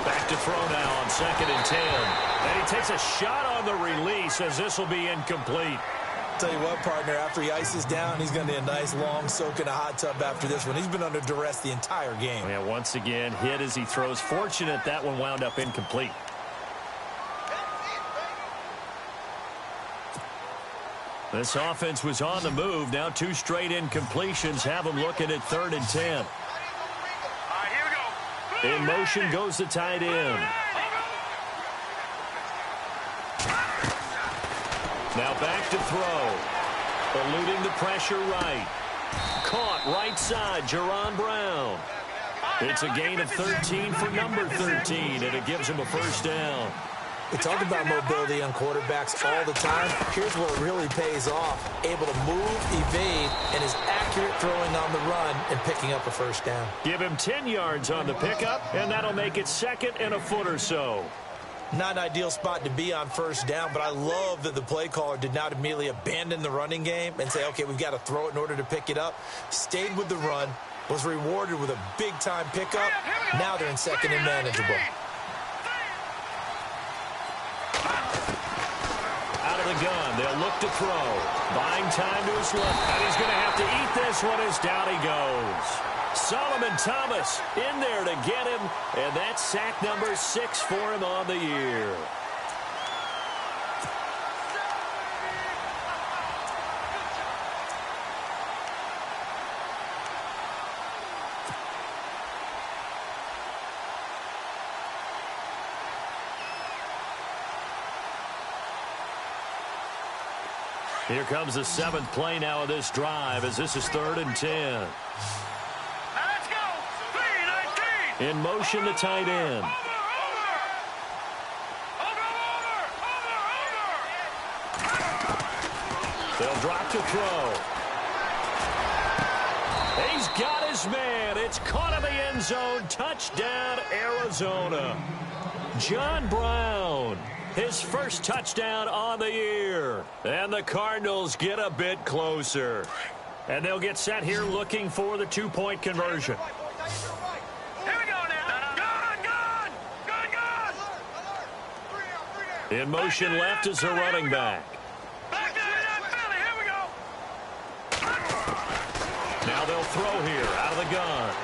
Speaker 2: Back to throw now on 2nd and 10. And he takes a shot on the release as this will be incomplete.
Speaker 4: Tell you what, partner, after he ices down, he's going to need a nice long soak in a hot tub after this one. He's been under duress the entire game.
Speaker 2: Yeah, once again, hit as he throws. Fortunate that one wound up incomplete. This offense was on the move. Now 2 straight incompletions have them looking at 3rd and 10.
Speaker 3: All right, here we go.
Speaker 2: In motion goes the tight end. Now back to throw. Eluding the pressure right. Caught right side, Jerron Brown. It's a gain of 13 for number 13, and it gives him a first down.
Speaker 4: We talk about mobility on quarterbacks all the time. Here's where it really pays off. Able to move, evade, and is accurate throwing on the run and picking up a first down.
Speaker 2: Give him 10 yards on the pickup, and that'll make it 2nd and a foot or so.
Speaker 4: Not an ideal spot to be on first down, but I love that the play caller did not immediately abandon the running game and say, okay, we've got to throw it in order to pick it up. Stayed with the run, was rewarded with a big-time pickup. Now they're in 2nd and manageable.
Speaker 2: Out of the gun, they'll look to throw. Buying time to his left, and he's going to have to eat this one as down he goes. Solomon Thomas in there to get him, and that's sack number 6 for him on the year. Here comes the 7th play now of this drive as this is 3rd and 10.
Speaker 3: Let's go. 3-19.
Speaker 2: In motion, the tight end. They'll drop to throw. He's got his man. It's caught in the end zone. Touchdown, Arizona. John Brown. His first touchdown on the year. And the Cardinals get a bit closer. And they'll get set here looking for the 2-point conversion.
Speaker 3: Here we go now. Good.
Speaker 2: In motion left is the running back.
Speaker 3: Back to Philly. Here we go.
Speaker 2: Now they'll throw here out of the gun.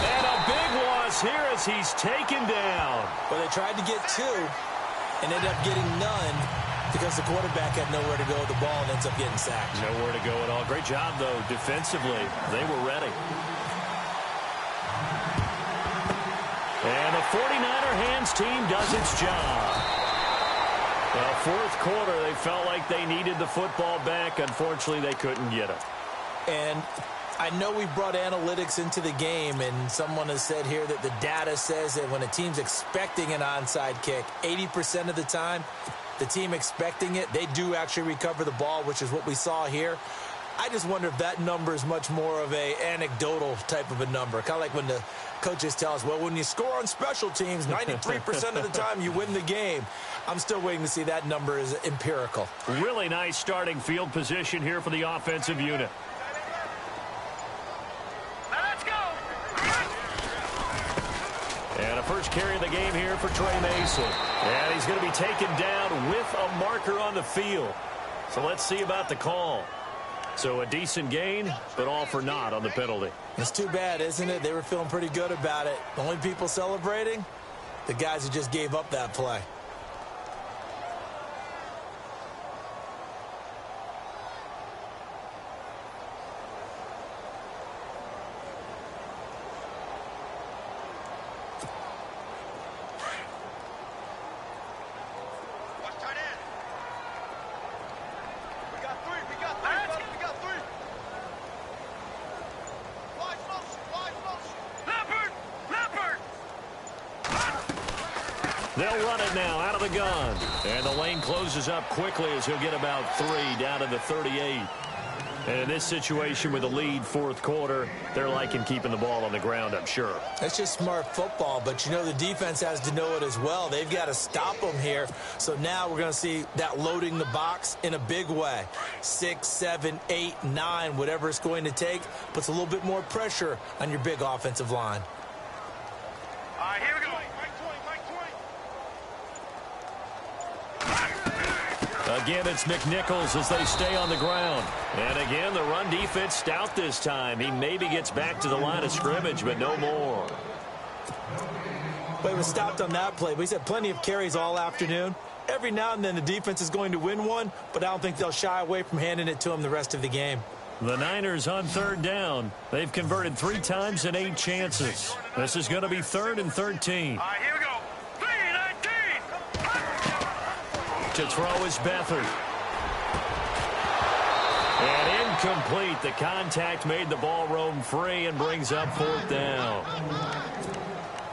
Speaker 2: And a big loss here as he's taken down.
Speaker 4: Well, they tried to get 2 and ended up getting none because the quarterback had nowhere to go with the ball and ends up getting sacked.
Speaker 2: Nowhere to go at all. Great job, though, defensively. They were ready. And the 49er hands team does its job. Well, 4th quarter, they felt like they needed the football back. Unfortunately, they couldn't get it.
Speaker 4: And I know we brought analytics into the game, and someone has said here that the data says that when a team's expecting an onside kick, 80% of the time, the team expecting it, they do actually recover the ball, which is what we saw here. I just wonder if that number is much more of a anecdotal type of a number. Kind of like when the coaches tell us, well, when you score on special teams, 93% of the time you win the game. I'm still waiting to see that number is empirical.
Speaker 2: Really nice starting field position here for the offensive unit.
Speaker 3: Let's go.
Speaker 2: And a first carry of the game here for Trey Mason. And he's going to be taken down with a marker on the field. So let's see about the call. So a decent gain, but all for naught on the penalty.
Speaker 4: It's too bad, isn't it? They were feeling pretty good about it. The only people celebrating, the guys who just gave up that play.
Speaker 2: They'll run it now out of the gun. And the lane closes up quickly as he'll get about 3 down to the 38. And in this situation with the lead fourth quarter, they're liking keeping the ball on the ground, I'm sure.
Speaker 4: That's just smart football, but you know the defense has to know it as well. They've got to stop them here. So now we're going to see that loading the box in a big way. 6, 7, 8, 9, whatever it's going to take, puts a little bit more pressure on your big offensive line.
Speaker 3: All right, here we go.
Speaker 2: Again, it's McNichols as they stay on the ground. And again, the run defense stout this time. He maybe gets back to the line of scrimmage, but no more.
Speaker 4: But he was stopped on that play, but he's had plenty of carries all afternoon. Every now and then the defense is going to win one, but I don't think they'll shy away from handing it to him the rest of the game.
Speaker 2: The Niners on third down. They've converted 3 times in 8 chances. This is going to be 3rd and 13.
Speaker 3: All right, here we go. 3-19.
Speaker 2: To throw is Beathard. And incomplete. The contact made the ball roam free and brings up 4th down.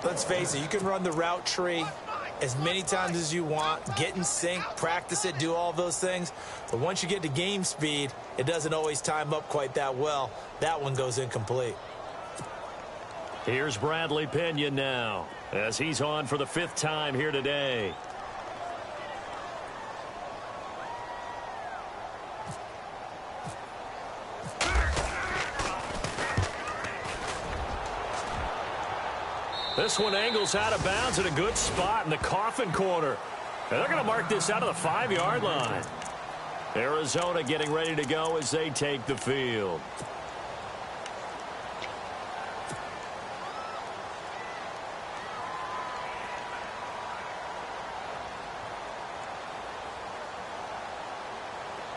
Speaker 4: Let's face it, you can run the route tree as many times as you want, get in sync, practice it, do all those things. But once you get to game speed, it doesn't always time up quite that well. That one goes incomplete.
Speaker 2: Here's Bradley Pinion now as he's on for the 5th time here today. This one angles out of bounds at a good spot in the coffin corner. And they're going to mark this out of the 5-yard line. Arizona getting ready to go as they take the field.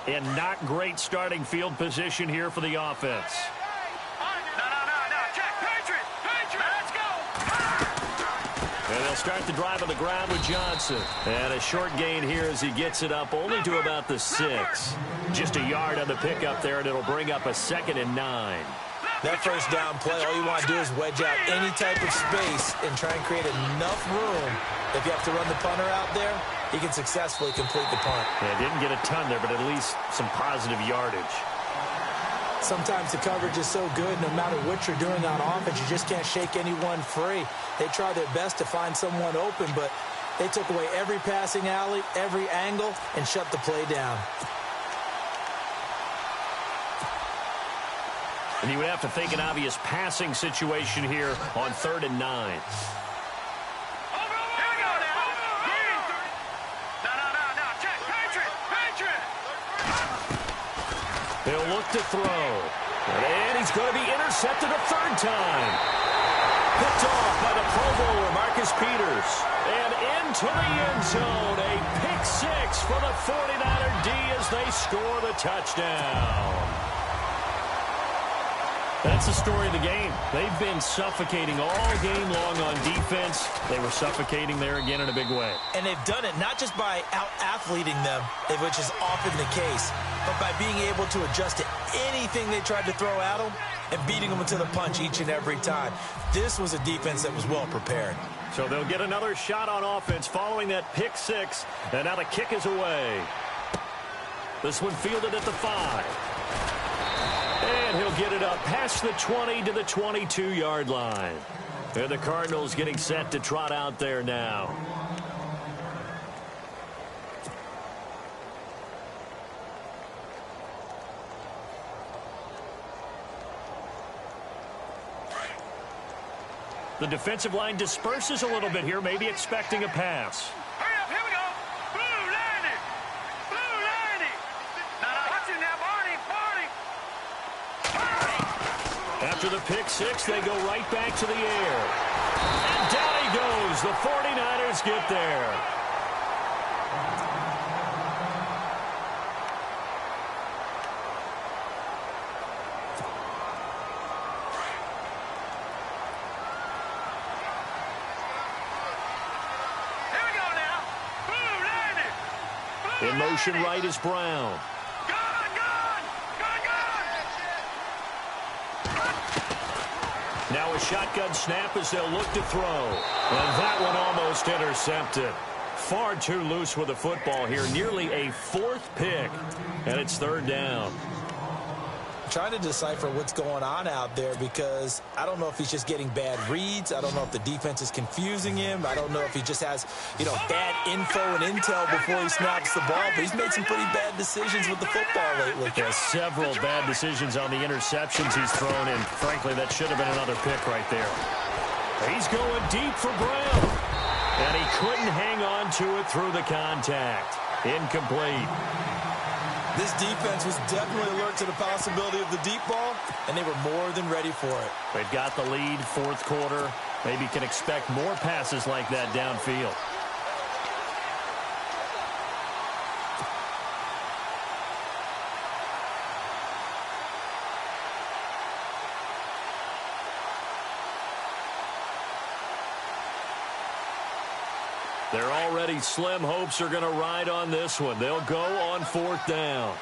Speaker 2: And not great starting field position here for the offense. And they'll start the drive on the ground with Johnson. And a short gain here as he gets it up only to about the 6. Just a yard on the pickup there, and it'll bring up a 2nd and 9.
Speaker 4: That first down play, all you want to do is wedge out any type of space and try and create enough room. If you have to run the punter out there, he can successfully complete the punt.
Speaker 2: Yeah, didn't get a ton there, but at least some positive yardage.
Speaker 4: Sometimes the coverage is so good, no matter what you're doing on offense, you just can't shake anyone free. They try their best to find someone open, but they took away every passing alley, every angle, and shut the play down.
Speaker 2: And you would have to think an obvious passing situation here on 3rd and 9. He'll look to throw. And he's going to be intercepted a 3rd time. Picked off by the Pro Bowler, Marcus Peters. And into the end zone. A pick 6 for the 49er D as they score the touchdown. That's the story of the game. They've been suffocating all game long on defense. They were suffocating there again in a big way.
Speaker 4: And they've done it not just by out-athleting them, which is often the case, but by being able to adjust to anything they tried to throw at them and beating them to the punch each and every time. This was a defense that was well prepared.
Speaker 2: So they'll get another shot on offense following that pick six. And now the kick is away. This one fielded at the 5. And he'll get it up past the 20 to the 22-yard line. And the Cardinals getting set to trot out there now. The defensive line disperses a little bit here, maybe expecting a pass.
Speaker 3: Hurry up, here we go. Blue, landing. Blue, landing. Now, watch it now, Barney, Barney.
Speaker 2: After the pick six, they go right back to the air. And down he goes. The 49ers get there. In motion right is Brown. Now a shotgun snap as they'll look to throw. And that one almost intercepted. Far too loose with the football here. Nearly a 4th pick. And it's 3rd down.
Speaker 4: Trying to decipher what's going on out there because I don't know if he's just getting bad reads. I don't know if the defense is confusing him. I don't know if he just has, bad info and intel before he snaps the ball. But he's made some pretty bad decisions with the football lately.
Speaker 2: There's several bad decisions on the interceptions he's thrown in. Frankly, that should have been another pick right there. He's going deep for Brown. And he couldn't hang on to it through the contact. Incomplete.
Speaker 4: This defense was definitely alert to the possibility of the deep ball, and they were more than ready for it.
Speaker 2: They've got the lead, 4th quarter. Maybe can expect more passes like that downfield. Their already slim hopes are going to ride on this one. They'll go on 4th down.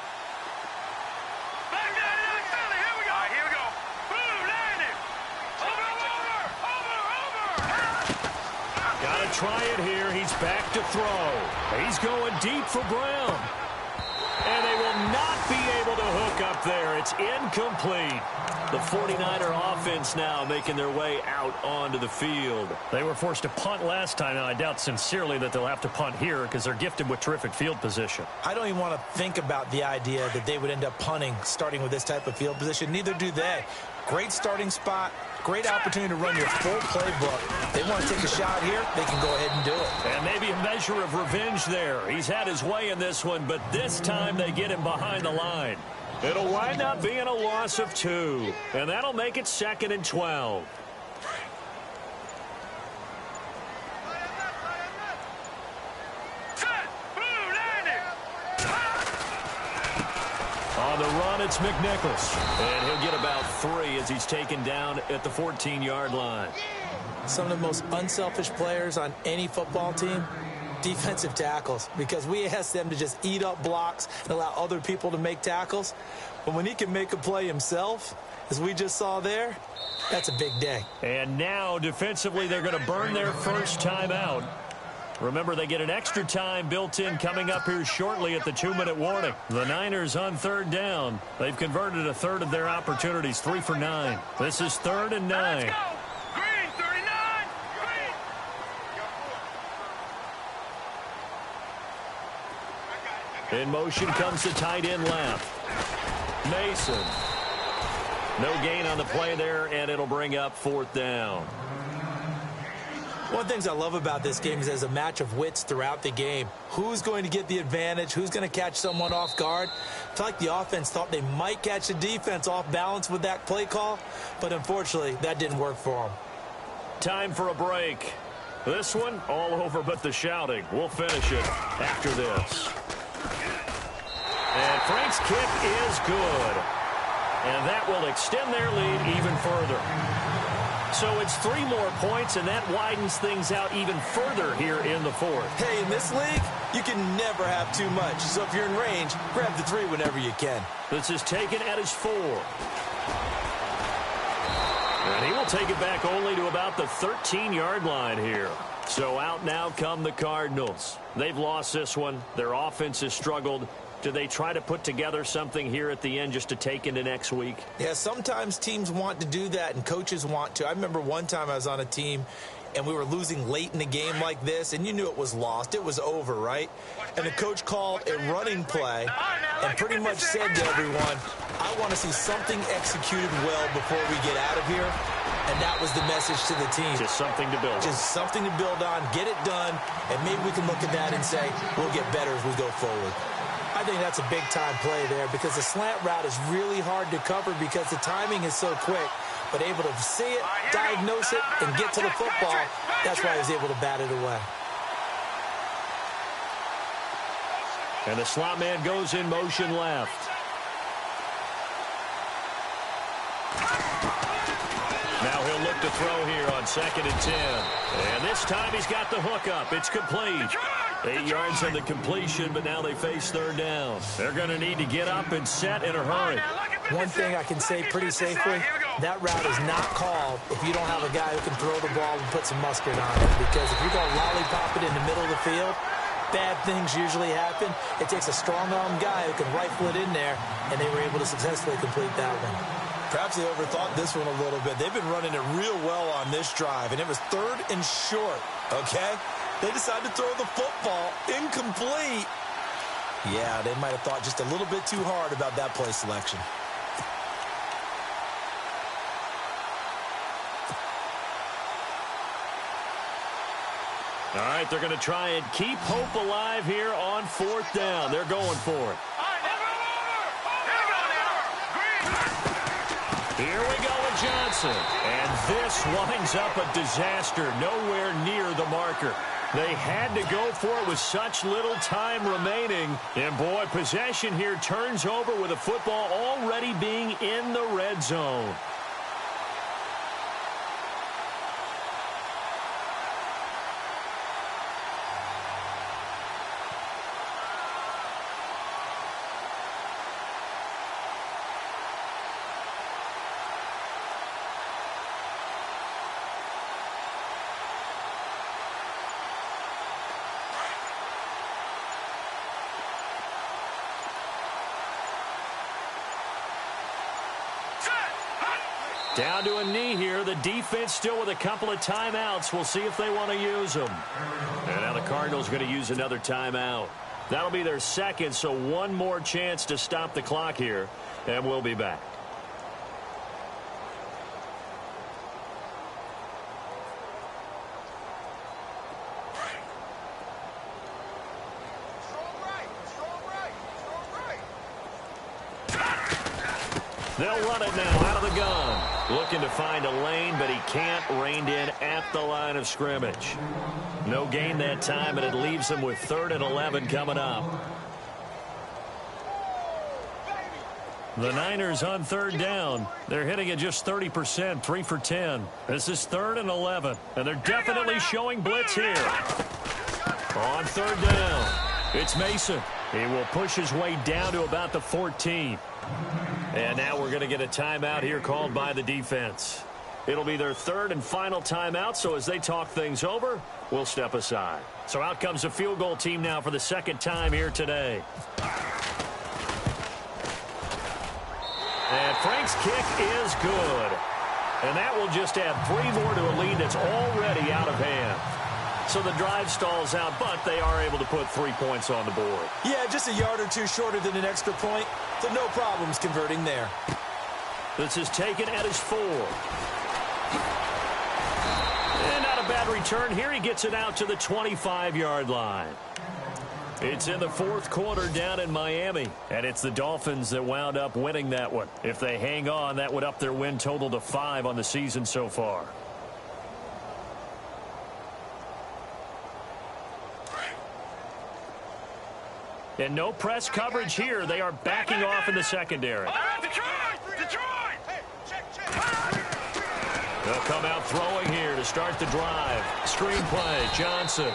Speaker 2: Got to try it here. He's back to throw. He's going deep for Brown. And they will not be able to hook up there. It's incomplete. The 49er offense now making their way out onto the field. They were forced to punt last time, and I doubt sincerely that they'll have to punt here because they're gifted with terrific field position.
Speaker 4: I don't even want to think about the idea that they would end up punting starting with this type of field position. Neither do they. Great starting spot, great opportunity to run your full playbook. They want to take a shot here, they can go ahead and do it.
Speaker 2: And maybe a measure of revenge there. He's had his way in this one, but this time they get him behind the line. It'll wind up being a loss of 2, and that'll make it 2nd and 12. On the run, it's McNichols. And he'll get about 3 as he's taken down at the 14-yard line.
Speaker 4: Some of the most unselfish players on any football team, defensive tackles, because we ask them to just eat up blocks and allow other people to make tackles. But when he can make a play himself, as we just saw there, that's a big day.
Speaker 2: And now, defensively, they're going to burn their first timeout. Remember, they get an extra time built in coming up here shortly at the 2-minute warning. The Niners on 3rd down. They've converted a third of their opportunities, 3 for 9. This is 3rd and 9. In motion comes the tight end left. Mason. No gain on the play there, and it'll bring up 4th down.
Speaker 4: One of the things I love about this game is there's a match of wits throughout the game. Who's going to get the advantage? Who's going to catch someone off guard? I feel like the offense thought they might catch the defense off balance with that play call, but unfortunately, that didn't work for them.
Speaker 2: Time for a break. This one, all over but the shouting. We'll finish it after this. And Frank's kick is good. And that will extend their lead even further. So it's 3 more points, and that widens things out even further here in the fourth.
Speaker 1: Hey, in this league, you can never have too much. So if you're in range, grab the 3 whenever you can.
Speaker 2: This is taken at his 4. And he will take it back only to about the 13-yard line here. So out now come the Cardinals. They've lost this one. Their offense has struggled. Do they try to put together something here at the end just to take into next week?
Speaker 4: Yeah, sometimes teams want to do that, and coaches want to. I remember one time I was on a team, and we were losing late in a game like this, and you knew it was lost. It was over, right? And the coach called a running play and pretty much said to everyone, I want to see something executed well before we get out of here. And that was the message to the team.
Speaker 2: Just something to build on.
Speaker 4: Just something to build on, get it done, and maybe we can look at that and say, we'll get better as we go forward. I think that's a big-time play there because the slant route is really hard to cover because the timing is so quick. But able to see it, diagnose it, and get to the football, that's why he was able to bat it away.
Speaker 2: And the slot man goes in motion left. Now he'll look to throw here on 2nd and 10. And this time he's got the hook up. It's complete. 8 yards on the completion, but now they face 3rd down. They're going to need to get up and set in a hurry.
Speaker 4: One thing I can say pretty safely, that route is not called if you don't have a guy who can throw the ball and put some mustard on it. Because if you're going to lollipop it in the middle of the field, bad things usually happen. It takes a strong-arm guy who can rifle it in there, and they were able to successfully complete that one.
Speaker 1: Perhaps they overthought this one a little bit. They've been running it real well on this drive, and it was 3rd and short, okay? They decided to throw the football incomplete. Yeah, they might have thought just a little bit too hard about that play selection.
Speaker 2: All right, they're going to try and keep hope alive here on 4th down. They're going for it. Here we go with Johnson. And this winds up a disaster. Nowhere near the marker. They had to go for it with such little time remaining. And, boy, possession here turns over with the football already being in the red zone. Down to a knee here. The defense still with a couple of timeouts. We'll see if they want to use them. And now the Cardinals going to use another timeout. That'll be their 2nd, so one more chance to stop the clock here. And we'll be back. They'll run it now out of the gun. Looking to find a lane, but he can't. Reined in at the line of scrimmage. No gain that time, and it leaves him with 3rd and 11 coming up. The Niners on 3rd down. They're hitting at just 30%, 3 for 10. This is 3rd and 11, and they're definitely showing blitz here. On 3rd down, it's Mason. He will push his way down to about the 14. And now we're going to get a timeout here called by the defense. It'll be their 3rd and final timeout, so as they talk things over, we'll step aside. So out comes the field goal team now for the 2nd time here today. And Frank's kick is good. And that will just add 3 more to a lead that's already out of hand. So the drive stalls out, but they are able to put 3 points on the board.
Speaker 1: Yeah, just a yard or two shorter than an extra point, so no problems converting there.
Speaker 2: This is taken at his 4. And not a bad return here. He gets it out to the 25-yard line. It's in the 4th quarter down in Miami, and it's the Dolphins that wound up winning that one. If they hang on, that would up their win total to 5 on the season so far. And no press coverage here. They are backing off in the secondary.
Speaker 3: Detroit!
Speaker 2: They'll come out throwing here to start the drive. Screen play, Johnson.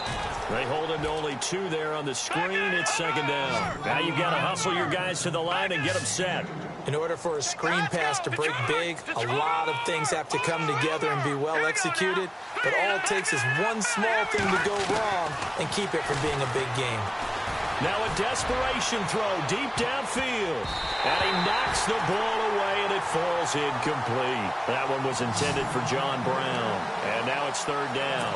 Speaker 2: They hold him to only 2 there on the screen. It's second down. Now you've got to hustle your guys to the line and get them set.
Speaker 4: In order for a screen pass to break big, a lot of things have to come together and be well executed. But all it takes is one small thing to go wrong and keep it from being a big game.
Speaker 2: Now a desperation throw deep downfield. And he knocks the ball away, and it falls incomplete. That one was intended for John Brown. And now it's third down.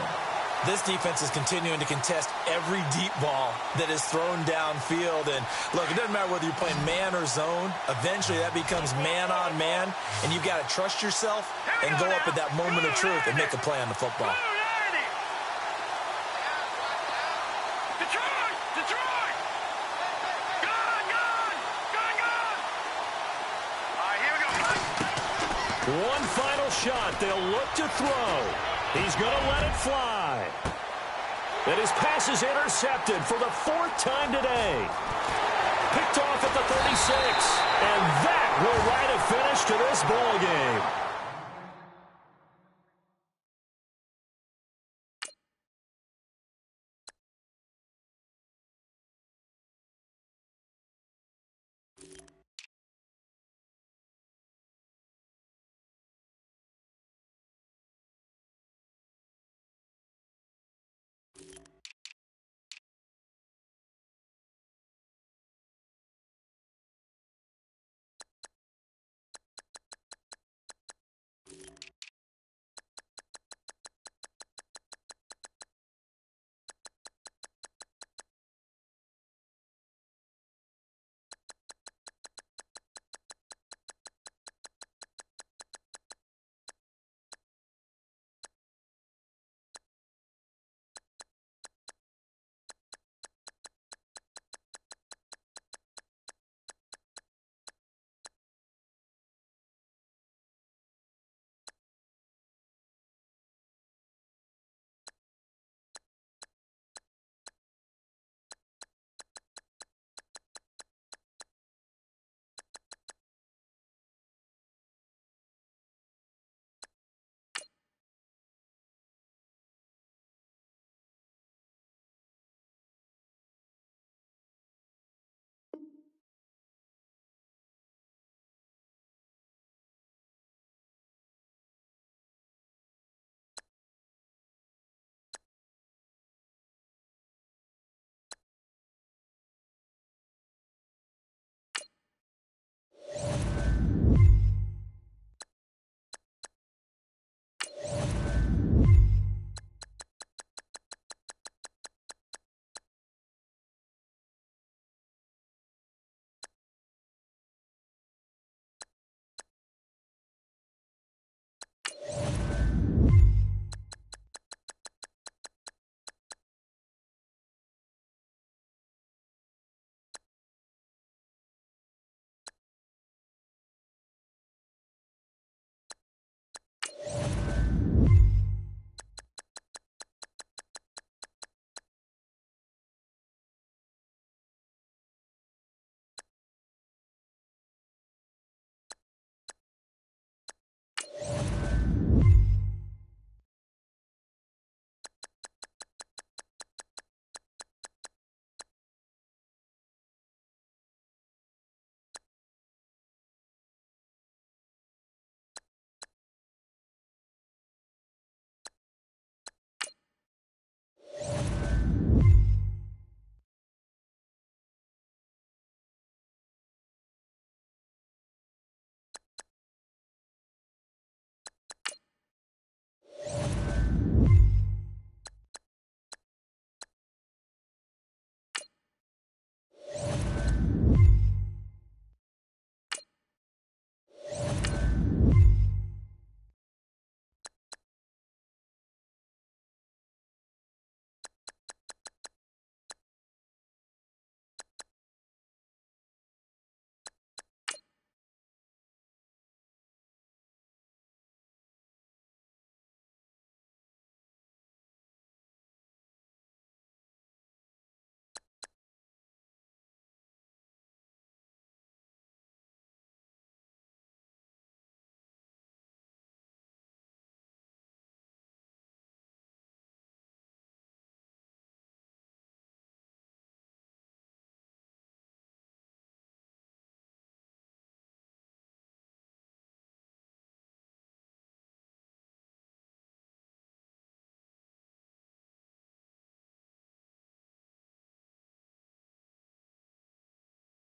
Speaker 4: This defense is continuing to contest every deep ball that is thrown downfield. And, look, it doesn't matter whether you're playing man or zone. Eventually, that becomes man on man, and you've got to trust yourself and go up at that moment of truth and make a play on the football.
Speaker 3: Detroit! Gone! All right, here we go.
Speaker 2: One final shot. They'll look to throw. He's going to let it fly. And his pass is intercepted for the 4th time today. Picked off at the 36. And that will write a finish to this ball game.